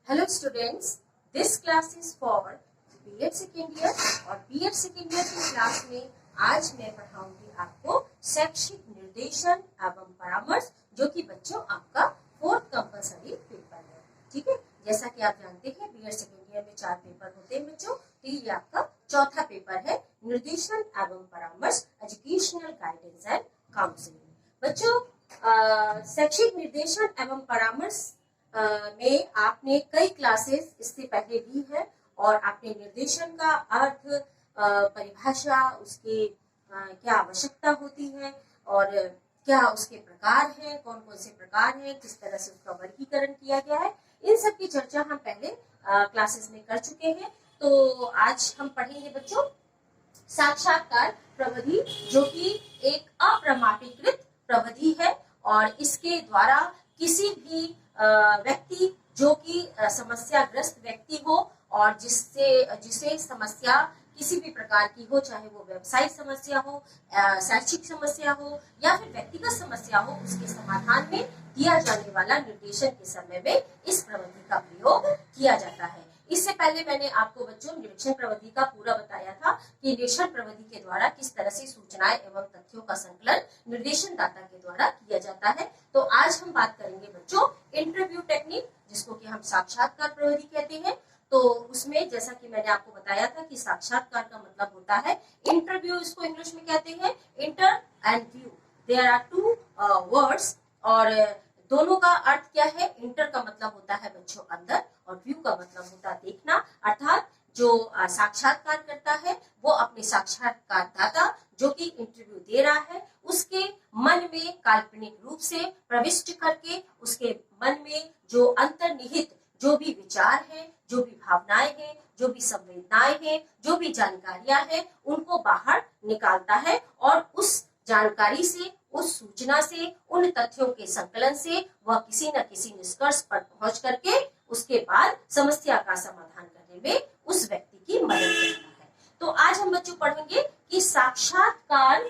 Hello students, this class is for BEd second year और BEd second year की class में आज मैं पढ़ाऊंगी आपको शैक्षिक निर्देशन एवं परामर्श, जो कि बच्चों आपका फोर्थ कंपलसरी पेपर है। ठीक है, जैसा कि आप जानते हैं बीएड सेकेंड ईयर में 4 पेपर होते हैं बच्चों, तो ये आपका चौथा पेपर है, निर्देशन एवं परामर्श, एजुकेशनल गाइडेंस एंड काउंसलिंग। बच्चों, शैक्षिक निर्देशन एवं परामर्श में आपने कई क्लासेस इससे पहले ली है और आपने निर्देशन का अर्थ, परिभाषा, उसकी क्या आवश्यकता होती है और क्या उसके प्रकार हैं, कौन कौन से प्रकार हैं, किस तरह से उसका वर्गीकरण किया गया है, इन सब की चर्चा हम पहले क्लासेस में कर चुके हैं। तो आज हम पढ़ेंगे बच्चों साक्षात्कार प्रविधि, जो कि एक अप्रमाणीकृत प्रविधि है और इसके द्वारा किसी भी व्यक्ति जो कि समस्याग्रस्त व्यक्ति हो और जिसे समस्या किसी भी प्रकार की हो, चाहे वो व्यवसायिक समस्या हो, शैक्षिक समस्या हो या फिर व्यक्तिगत समस्या हो, उसके समाधान में दिया जाने वाला निर्देशन के समय में इस प्रविधि का प्रयोग किया जाता है। इससे पहले मैंने आपको बच्चों निरीक्षण प्रविधि का पूरा बताया था कि निरीक्षण प्रविधि के द्वारा किस तरह से सूचनाएं एवं तथ्यों का संकलन निर्देशनदाता के द्वारा किया जाता है। तो आज हम बात करेंगे बच्चों इंटरव्यू टेक्निक, जिसको कि हम साक्षात्कार प्रविधि कहते हैं। तो उसमें जैसा कि मैंने आपको बताया था कि साक्षात्कार का मतलब होता है इंटरव्यू, इसको इंग्लिश में कहते हैं inter and view. There are two words और दोनों का अर्थ क्या है। इंटर का मतलब होता है बच्चों अंदर और व्यू का मतलब होता है देखना, अर्थात जो साक्षात्कार करता है वो अपने साक्षात्कारदाता जो कि इंटरव्यू दे रहा है उसके मन में काल्पनिक रूप से प्रविष्ट करके उसके मन में जो अंतर्निहित जो भी विचार है, जो भी भावनाएं हैं, जो भी संवेदनाएं हैं, जो भी जानकारियां हैं, उनको बाहर निकालता है और उस जानकारी से, उस सूचना से, उन तथ्यों के संकलन से वह किसी न किसी निष्कर्ष पर पहुंच करके उसके बाद समस्या का समाधान करने में उस व्यक्ति की मदद करता है। तो आज हम बच्चों पढ़ेंगे कि साक्षात्कार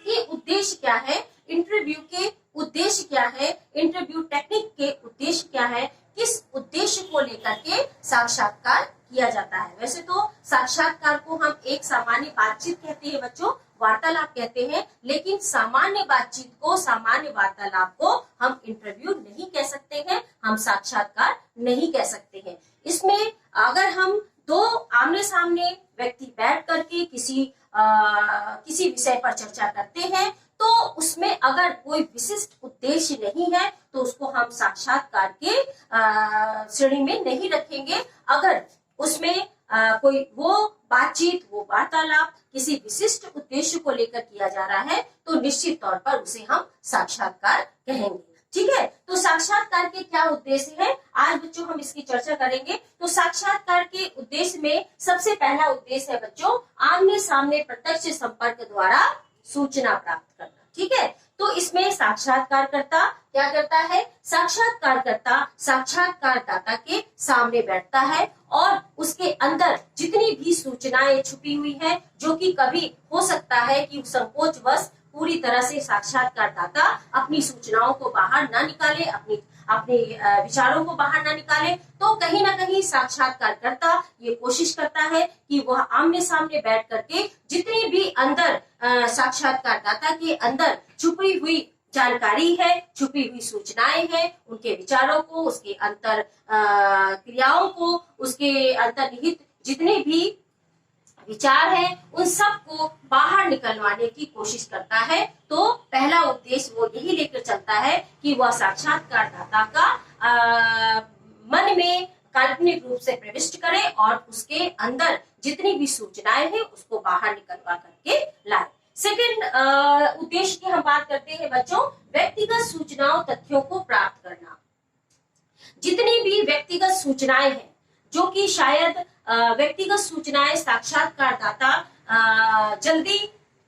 के उद्देश्य क्या है, इंटरव्यू के उद्देश्य क्या है, इंटरव्यू टेक्निक के उद्देश्य क्या है, किस उद्देश्य को लेकर के साक्षात्कार किया जाता है। वैसे तो साक्षात्कार को हम एक सामान्य बातचीत कहते हैं बच्चों, वार्तालाप कहते हैं, लेकिन सामान्य बातचीत को, सामान्य वार्तालाप को हम इंटरव्यू नहीं कह सकते हैं, हम साक्षात्कार नहीं कह सकते हैं। इसमें अगर हम दो आमने सामने व्यक्ति बैठ करके किसी विषय पर चर्चा करते हैं तो उसमें अगर कोई विशिष्ट उद्देश्य नहीं है तो उसको हम साक्षात्कार के श्रेणी में नहीं रखेंगे। अगर उसमें कोई वो बातचीत, वो वार्तालाप किसी विशिष्ट उद्देश्य को लेकर किया जा रहा है तो निश्चित तौर पर उसे हम साक्षात्कार कहेंगे। ठीक है, तो साक्षात्कार के क्या उद्देश्य है, आज बच्चों हम इसकी चर्चा करेंगे। तो साक्षात्कार के उद्देश्य में सबसे पहला उद्देश्य है बच्चों आमने सामने प्रत्यक्ष संपर्क द्वारा सूचना प्राप्त करना। ठीक है, तो इसमें साक्षात्कारकर्ता क्या करता है, साक्षात्कारकर्ता साक्षात्कारदाता के सामने बैठता है और उसके अंदर जितनी भी सूचनाएं छुपी हुई है, जो कि कभी हो सकता है कि संकोचवश पूरी तरह से साक्षात्कारदाता अपनी सूचनाओं को बाहर ना निकाले, अपने विचारों को बाहर ना निकाले, तो कहीं ना कहीं साक्षात्कारकर्ता ये कोशिश करता है कि वह आमने सामने बैठ करके जितनी भी अंदर साक्षात्कारदाता के अंदर छुपी हुई जानकारी है, छुपी हुई सूचनाएं हैं, उनके विचारों को, उसके अंतर क्रियाओं को, उसके अंतर्निहित जितने भी विचार है, उन सब को बाहर निकलवाने की कोशिश करता है। तो पहला उद्देश्य वो यही लेकर चलता है कि वह साक्षात्कारदाता का मन में काल्पनिक रूप से प्रविष्ट करे और उसके अंदर जितनी भी सूचनाएं हैं उसको बाहर निकलवा करके लाए। सेकेंड उद्देश्य की हम बात करते हैं बच्चों, व्यक्तिगत सूचनाओं तथ्यों को प्राप्त करना। जितनी भी व्यक्तिगत सूचनाएं हैं, जो कि शायद व्यक्तिगत सूचनाएं साक्षात्कारदाता जल्दी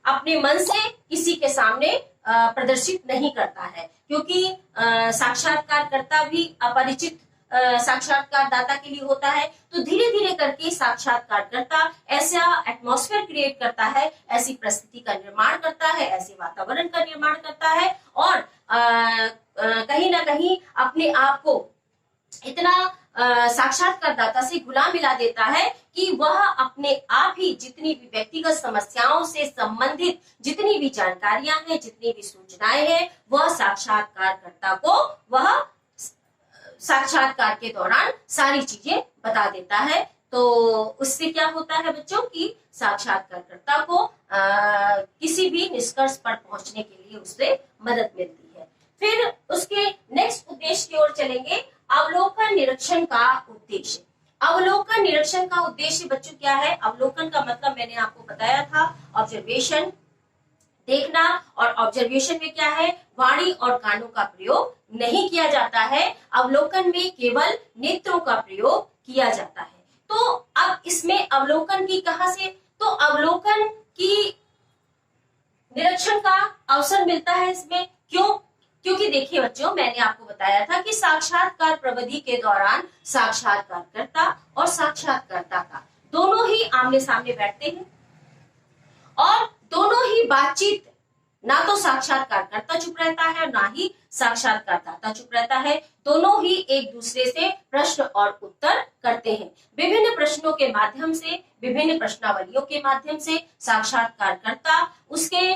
अपने मन से किसी के सामने प्रदर्शित नहीं करता है, क्योंकि साक्षात्कारकर्ता भी अपरिचित साक्षात्कारदाता के लिए होता है। तो धीरे धीरे करके साक्षात्कारकर्ता ऐसा एटमॉस्फेयर क्रिएट करता है, ऐसी परिस्थिति का निर्माण करता है, ऐसे वातावरण का निर्माण करता है और कहीं ना कहीं अपने आप को इतना साक्षात्कारदाता से घुला मिला देता है कि वह अपने आप ही जितनी भी व्यक्तिगत समस्याओं से संबंधित जितनी भी जानकारियां हैं, जितनी भी सूचनाएं हैं, वह साक्षात्कारकर्ता को वह साक्षात्कार के दौरान सारी चीजें बता देता है। तो उससे क्या होता है बच्चों की साक्षात्कारकर्ता को किसी भी निष्कर्ष पर पहुंचने के लिए उससे मदद मिलती है। फिर उसके नेक्स्ट उद्देश्य की ओर चलेंगे, अवलोकन निरीक्षण का उद्देश्य। अवलोकन निरीक्षण का उद्देश्य बच्चों क्या है? अवलोकन का मतलब मैंने आपको बताया था, ऑब्जर्वेशन, देखना। और ऑब्जर्वेशन में क्या है? वाणी और कानों का प्रयोग नहीं किया जाता है, अवलोकन में केवल नेत्रों का प्रयोग किया जाता है। तो अब इसमें अवलोकन की कहां से, तो अवलोकन की निरीक्षण का अवसर मिलता है इसमें। क्यों? क्योंकि देखिए बच्चों, मैंने आपको बताया था कि साक्षात्कार प्रविधि के दौरान साक्षात्कारकर्ता और साक्षात्कारदाता दोनों ही आमने सामने बैठते हैं और दोनों ही बातचीत, ना तो साक्षात्कारकर्ता चुप रहता है ना ही साक्षात्कारदाता चुप रहता है, दोनों ही एक दूसरे से प्रश्न और उत्तर करते हैं। विभिन्न प्रश्नों के माध्यम से, विभिन्न प्रश्नावलियों के माध्यम से साक्षात्कारकर्ता उसके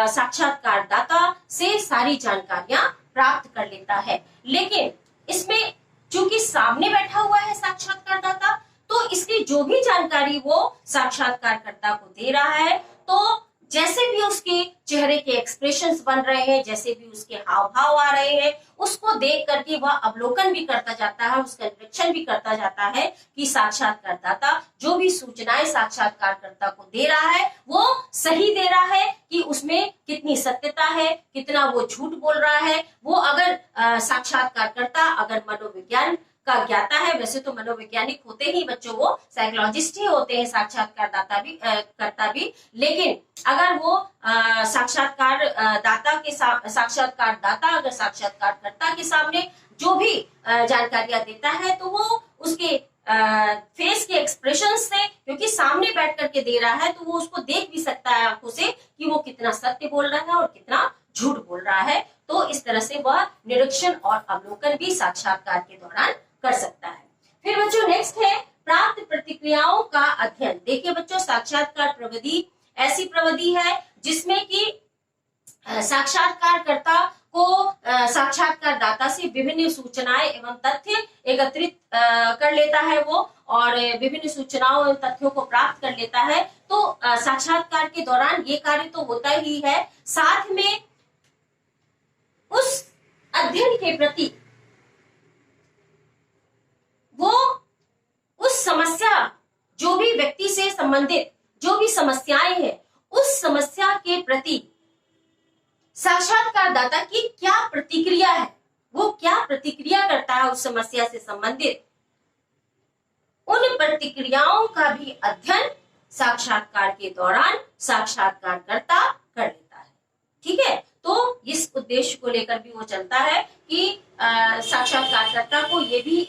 साक्षात्कारदाता से सारी जानकारियां प्राप्त कर लेता है। लेकिन इसमें चूंकि सामने बैठा हुआ है साक्षात्कारदाता, तो इसकी जो भी जानकारी वो साक्षात्कारकर्ता को दे रहा है, तो जैसे भी उसके चेहरे के एक्सप्रेशंस बन रहे हैं, जैसे भी उसके हाव भाव आ रहे हैं, उसको देख करके वह अवलोकन भी करता जाता है, उसका निरीक्षण भी करता जाता है कि साक्षात्कारदाता जो भी सूचनाएं साक्षात्कारकर्ता को दे रहा है वो सही दे रहा है, कि उसमें कितनी सत्यता है, कितना वो झूठ बोल रहा है। वो अगर साक्षात्कारकर्ता अगर मनोविज्ञान का ज्ञाता है, वैसे तो मनोवैज्ञानिक होते ही बच्चों, वो साइकोलॉजिस्ट ही होते हैं, साक्षात्कारदाता भी करता भी, लेकिन अगर वो साक्षात्कारदाता अगर साक्षात्कारकर्ता के सामने जो भी जानकारियां देता है, तो वो उसके फेस के एक्सप्रेशन से, क्योंकि सामने बैठ करके दे रहा है, तो वो उसको देख भी सकता है आंखों से कि वो कितना सत्य बोल रहा है और कितना झूठ बोल रहा है। तो इस तरह से वह निरीक्षण और अवलोकन भी साक्षात्कार के दौरान कर सकता है। फिर बच्चों नेक्स्ट है प्राप्त प्रतिक्रियाओं का अध्ययन। देखिए बच्चों, साक्षात्कार प्रविधि ऐसी प्रविधि है जिसमें कि साक्षात्कारकर्ता को साक्षात्कारदाता से विभिन्न सूचनाएं एवं तथ्य एकत्रित कर लेता है वो, और विभिन्न सूचनाओं एवं तथ्यों को प्राप्त कर लेता है। तो साक्षात्कार के दौरान ये कार्य तो होता ही है, साथ में उस अध्ययन के प्रति वो उस समस्या, जो भी व्यक्ति से संबंधित जो भी समस्याएं हैं, उस समस्या के प्रति साक्षात्कारदाता की क्या प्रतिक्रिया है, वो क्या प्रतिक्रिया करता है उस समस्या से संबंधित, उन प्रतिक्रियाओं का भी अध्ययन साक्षात्कार के दौरान साक्षात्कारकर्ता कर लेता है। ठीक है, तो इस उद्देश्य को लेकर भी वो चलता है कि साक्षात्कारकर्ता को ये भी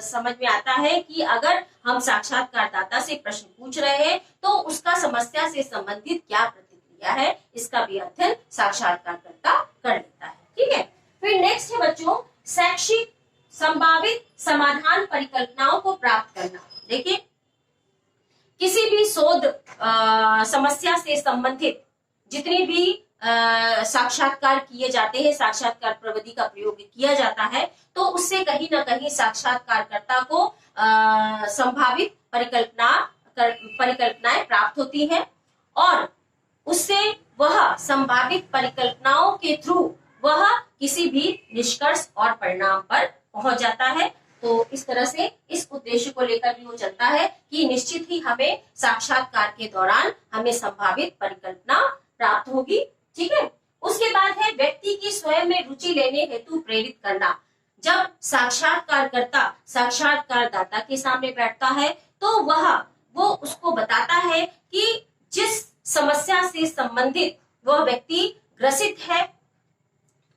समझ में आता है कि अगर हम साक्षात्कारदाता से प्रश्न पूछ रहे हैं तो उसका समस्या से संबंधित क्या प्रतिक्रिया है, इसका भी अध्ययन साक्षात्कारकर्ता कर लेता है। ठीक है, फिर नेक्स्ट है बच्चों शैक्षिक संभावित समाधान परिकल्पनाओं को प्राप्त करना। देखिए, किसी भी शोध समस्या से संबंधित जितने भी साक्षात्कार किए जाते हैं, साक्षात्कार प्रविधि का प्रयोग किया जाता है, तो उससे कहीं ना कहीं साक्षात्कारकर्ता को संभावित परिकल्पनाएं प्राप्त होती हैं, और उससे वह संभावित परिकल्पनाओं के थ्रू वह किसी भी निष्कर्ष और परिणाम पर पहुंच जाता है। तो इस तरह से इस उद्देश्य को लेकर भी वो चलता है कि निश्चित ही हमें साक्षात्कार के दौरान हमें संभावित परिकल्पना प्राप्त होगी। ठीक है, उसके बाद है व्यक्ति की स्वयं में रुचि लेने हेतु प्रेरित करना। जब साक्षात्कारकर्ता साक्षात्कारदाता के सामने बैठता है तो वो उसको बताता है कि जिस समस्या से संबंधित वह व्यक्ति ग्रसित है,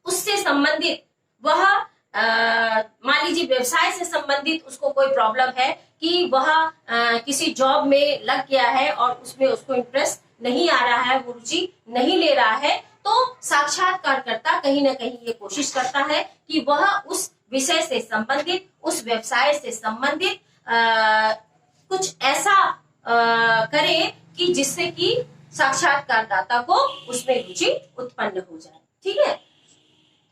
उससे संबंधित वह मान लीजिए व्यवसाय से संबंधित उसको कोई प्रॉब्लम है कि वह किसी जॉब में लग गया है और उसमें उसको इंटरेस्ट नहीं आ रहा है, वो रुचि नहीं ले रहा है, तो साक्षात्कारकर्ता कहीं ना कहीं ये कोशिश करता है कि वह उस विषय से संबंधित, उस व्यवसाय से संबंधित कुछ ऐसा करे कि जिससे कि साक्षात्कारदाता को उसमें रुचि उत्पन्न हो जाए। ठीक है।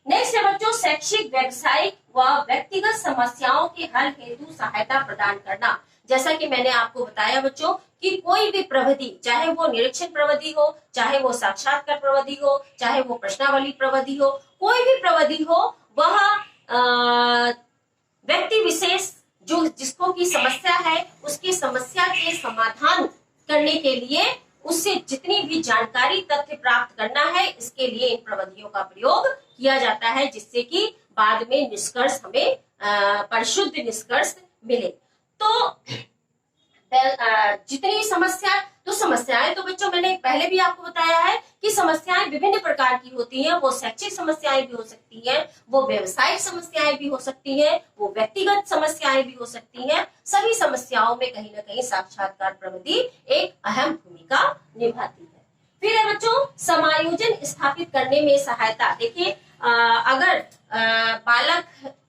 नेक्स्ट है बच्चों, शैक्षिक, व्यावसायिक व व्यक्तिगत समस्याओं के हल हेतु सहायता प्रदान करना। जैसा कि मैंने आपको बताया बच्चों कि कोई भी प्रविधि, चाहे वो निरीक्षण प्रविधि हो, चाहे वो साक्षात्कार प्रविधि हो, चाहे वो प्रश्नावली प्रविधि हो, कोई भी प्रविधि हो, वह व्यक्ति विशेष जो जिसको की समस्या है उसकी समस्या के समाधान करने के लिए उससे जितनी भी जानकारी तथ्य प्राप्त करना है, इसके लिए इन प्रविधियों का प्रयोग किया जाता है, जिससे कि बाद में निष्कर्ष हमें परिशुद्ध निष्कर्ष मिले। तो जितनी समस्याएं तो बच्चों मैंने पहले भी आपको बताया है कि समस्याएं विभिन्न प्रकार की होती हैं। वो शैक्षिक समस्याएं भी हो सकती हैं, वो व्यवसायिक समस्याएं भी हो सकती हैं, वो व्यक्तिगत समस्याएं भी हो सकती हैं। सभी समस्याओं में कहीं ना कहीं साक्षात्कार प्रविधि एक अहम भूमिका निभाती है। फिर है बच्चों, समायोजन स्थापित करने में सहायता। देखिए, अगर बालक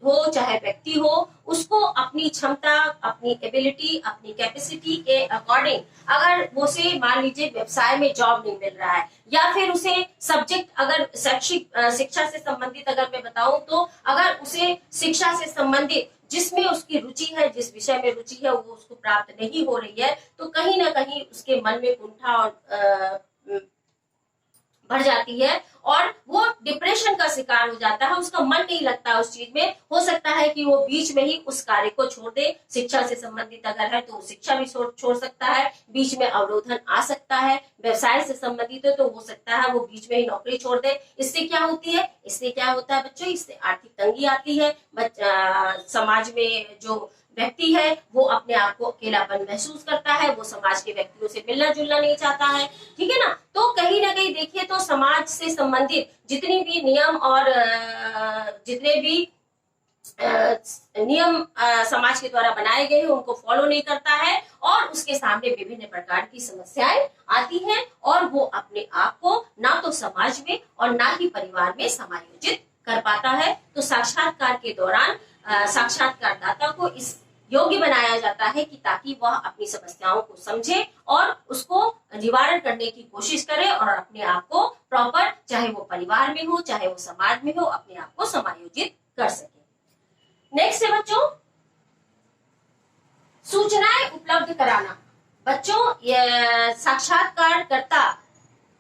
हो चाहे व्यक्ति हो, उसको अपनी क्षमता, अपनी एबिलिटी, अपनी कैपेसिटी के अकॉर्डिंग अगर वो से मान लीजिए व्यवसाय में जॉब नहीं मिल रहा है, या फिर उसे सब्जेक्ट अगर शैक्षिक शिक्षा से संबंधित अगर मैं बताऊं तो अगर उसे शिक्षा से संबंधित जिसमें उसकी रुचि है, जिस विषय में रुचि है, वो उसको प्राप्त नहीं हो रही है, तो कहीं ना कहीं उसके मन में कुंठा और बढ़ जाती है और वो डिप्रेशन का शिकार हो जाता है। उसका मन नहीं लगता उस चीज में। हो सकता है कि वो बीच में ही उस कार्य को छोड़ दे। शिक्षा से संबंधित अगर है तो शिक्षा भी छोड़ सकता है, बीच में अवरोधन आ सकता है। व्यवसाय से संबंधित है तो हो सकता है वो बीच में ही नौकरी छोड़ दे। इससे क्या होती है, इससे क्या होता है बच्चों, इससे आर्थिक तंगी आती है। समाज में जो व्यक्ति है वो अपने आप को अकेलापन महसूस करता है, वो समाज के व्यक्तियों से मिलना जुलना नहीं चाहता है। ठीक है ना। तो कहीं ना कहीं देखिए तो समाज से संबंधित जितनी भी नियम और जितने भी नियम समाज के द्वारा बनाए गए हैं उनको फॉलो नहीं करता है और उसके सामने विभिन्न प्रकार की समस्याएं आती हैं और वो अपने आप को ना तो समाज में और ना ही परिवार में समायोजित कर पाता है। तो साक्षात्कार के दौरान साक्षात्कारदाता को इस योग्य बनाया जाता है कि ताकि वह अपनी समस्याओं को समझे और उसको निवारण करने की कोशिश करे और अपने आप को प्रॉपर, चाहे वो परिवार में हो चाहे वो समाज में हो, अपने आप को समायोजित कर सके। नेक्स्ट है बच्चों, सूचनाएं उपलब्ध कराना। बच्चों,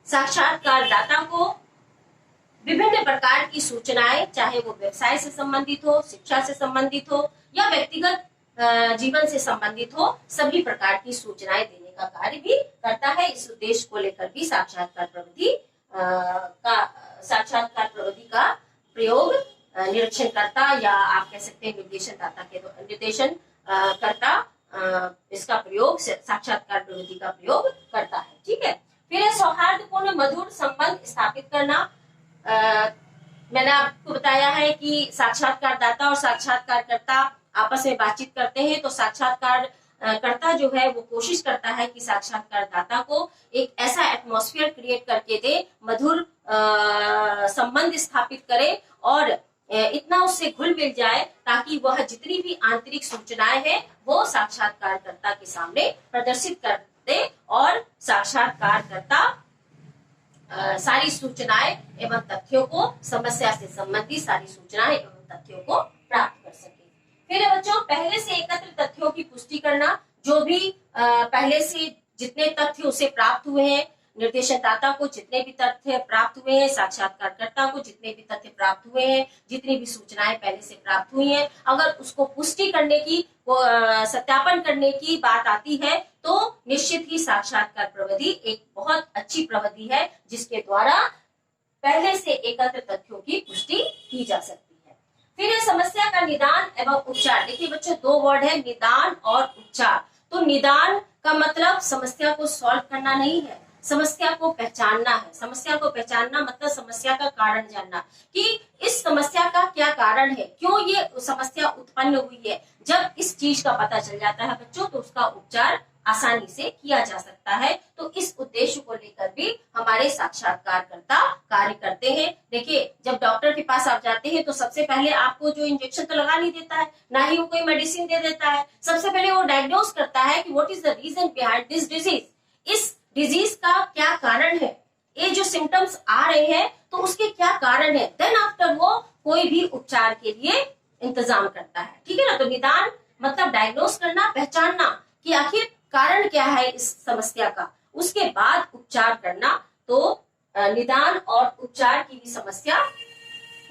साक्षात्कारदाता को विभिन्न प्रकार की सूचनाएं, चाहे वो व्यवसाय से संबंधित हो, शिक्षा से संबंधित हो या व्यक्तिगत जीवन से संबंधित हो, सभी प्रकार की सूचनाएं देने का कार्य भी करता है। इस उद्देश्य को लेकर भी साक्षात्कार प्रविधि का प्रयोग निरीक्षणकर्ता या आप कह सकते हैं निर्देशन करता इसका प्रयोग साक्षात्कार प्रविधि का प्रयोग करता है। ठीक है। फिर है सौहार्दपूर्ण मधुर संबंध स्थापित करना। मैंने आपको बताया है कि साक्षात्कारदाता और साक्षात्कारकर्ता आपस में बातचीत करते हैं, तो साक्षात्कारकर्ता जो है वो कोशिश करता है कि साक्षात्कारदाता को एक ऐसा एटमॉस्फेयर क्रिएट करके दे, मधुर संबंध स्थापित करे और इतना उससे घुल मिल जाए ताकि वह जितनी भी आंतरिक सूचनाएं हैं वो साक्षात्कारकर्ता के सामने प्रदर्शित कर दे और साक्षात्कारकर्ता सारी सूचनाएं एवं तथ्यों को, समस्या से संबंधित सारी सूचनाएं एवं तथ्यों को प्राप्त कर सके। फिर बच्चों, पहले से एकत्र तथ्यों की पुष्टि करना। जो भी पहले से जितने तथ्य उसे प्राप्त हुए हैं, निर्देशनदाता को जितने भी तथ्य प्राप्त हुए हैं, साक्षात्कारकर्ता को जितने भी तथ्य प्राप्त हुए हैं, जितनी भी सूचनाएं पहले से प्राप्त हुई हैं, अगर उसको पुष्टि करने की, सत्यापन करने की बात आती है तो निश्चित ही साक्षात्कार प्रविधि एक बहुत अच्छी प्रविधि है जिसके द्वारा पहले से एकत्र तथ्यों की पुष्टि की जा सकती है। फिर है समस्या का निदान एवं उपचार। देखिए बच्चों, दो वर्ड है, निदान और उपचार। तो निदान का मतलब समस्या को सॉल्व करना नहीं है, समस्या को पहचानना है। समस्या को पहचानना मतलब समस्या का कारण जानना कि इस समस्या का क्या कारण है, क्यों ये समस्या उत्पन्न हुई है। जब इस चीज का पता चल जाता है बच्चों तो उसका उपचार आसानी से किया जा सकता है। तो इस उद्देश्य को लेकर भी हमारे साक्षात्कारकर्ता कार्य करते हैं। देखिए, जब डॉक्टर के पास आप जाते हैं तो सबसे पहले आपको जो इंजेक्शन तो लगा नहीं देता है, ना ही वो कोई मेडिसिन दे देता है। सबसे पहले वो डायग्नोज करता है कि what is the reason behind this disease, इस डिजीज का क्या कारण है, ये जो सिम्टम्स आ रहे हैं तो उसके क्या कारण है। देन आफ्टर वो कोई भी उपचार के लिए इंतजाम करता है। ठीक है ना। तो निदान मतलब डायग्नोज करना, पहचानना कि आखिर कारण क्या है इस समस्या का, उसके बाद उपचार करना। तो निदान और उपचार की भी समस्या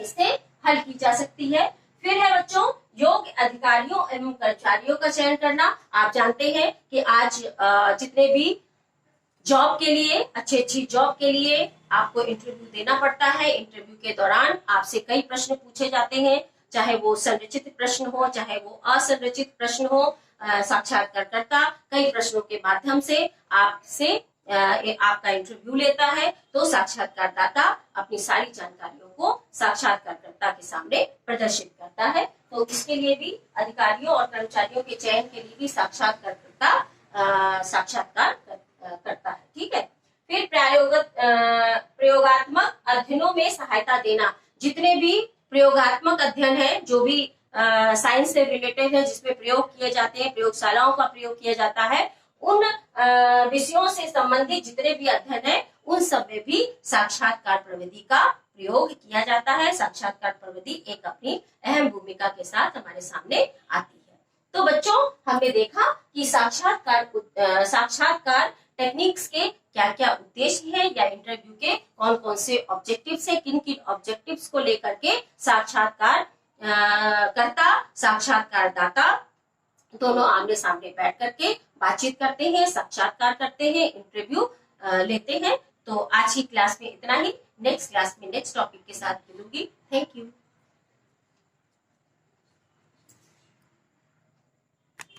इससे हल की जा सकती है। फिर है बच्चों योग्य अधिकारियों एवं कर्मचारियों का चयन करना। आप जानते हैं कि आज जितने भी जॉब के लिए, अच्छी जॉब के लिए आपको इंटरव्यू देना पड़ता है। इंटरव्यू के दौरान आपसे कई प्रश्न पूछे जाते हैं, चाहे वो संरचित प्रश्न हो, चाहे वो असंरचित प्रश्न हो। साक्षात्कारकर्ता कई प्रश्नों के माध्यम से आपसे आपका इंटरव्यू लेता है। तो साक्षात्कारदाता अपनी सारी जानकारियों को साक्षात्कारकर्ता के सामने प्रदर्शित करता है। तो इसके लिए भी अधिकारियों और कर्मचारियों के चयन के लिए भी साक्षात्कारकर्ता साक्षात्कार करता है। ठीक है। फिर प्रयोगात्मक अध्ययनों में सहायता देना। जितने भी प्रयोगात्मक अध्ययन है, जो भी साइंस से रिलेटेड है, जिसमें प्रयोग किए जाते हैं, प्रयोगशालाओं का प्रयोग किया जाता है, उन विषयों से संबंधित जितने भी अध्ययन है उन सब में भी साक्षात्कार प्रविधि का प्रयोग किया जाता है। साक्षात्कार प्रविधि एक अपनी अहम भूमिका के साथ हमारे सामने आती है। तो बच्चों हमने देखा कि साक्षात्कार टेक्निक्स के क्या क्या उद्देश्य है, या इंटरव्यू के कौन कौन से ऑब्जेक्टिव्स है, किन किन ऑब्जेक्टिव्स को लेकर के साक्षात्कार कर्ता साक्षात्कारदाता दोनों आमने सामने बैठ करके बातचीत करते हैं, साक्षात्कार करते हैं, इंटरव्यू लेते हैं। तो आज की क्लास में इतना ही। नेक्स्ट क्लास में नेक्स्ट टॉपिक के साथ मिलूंगी। Thank you.